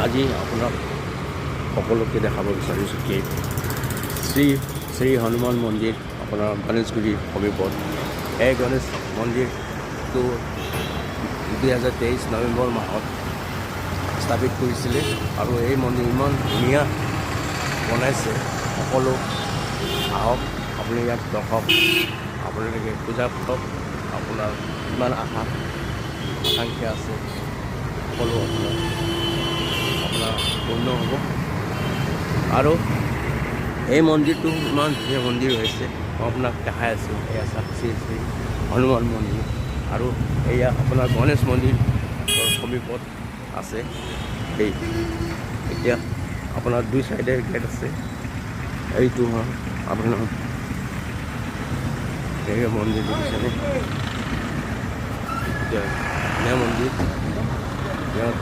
আজি আপোনাক সকলোকে দেখাব বিচাৰিছোঁ কি শ্ৰী হনুমান মন্দিৰ আপোনাৰ গণেশগুৰিৰ সমীপত। এই গণেশ মন্দিৰটো 2023 নৱেম্বৰ মাহত স্থাপিত কৰিছিলে আৰু এই মন্দিৰ ইমান ধুনীয়া বনাইছে। সকলো আহক, আপুনি ইয়াত দৰ্শক, আপোনালোকে পূজা কৰক। আপোনাৰ ইমান আকাংক্ষা আছে, সকলো আপোনাৰ পূৰ্ণ হ'ব। আৰু এই মন্দিৰটো ইমান ধুনীয়া মন্দিৰ হৈছে, মই আপোনাক দেখাই আছোঁ। এয়া চাওক, শ্ৰী হনুমান মন্দিৰ। আৰু এয়া আপোনাৰ গণেশ মন্দিৰ সমীপত আছে। এই এতিয়া আপোনাৰ দুই চাইডে গেট আছে। এইটো আপোনাৰ এই মন্দিৰ দেখিছেনে? এতিয়া মন্দিৰ ইয়াত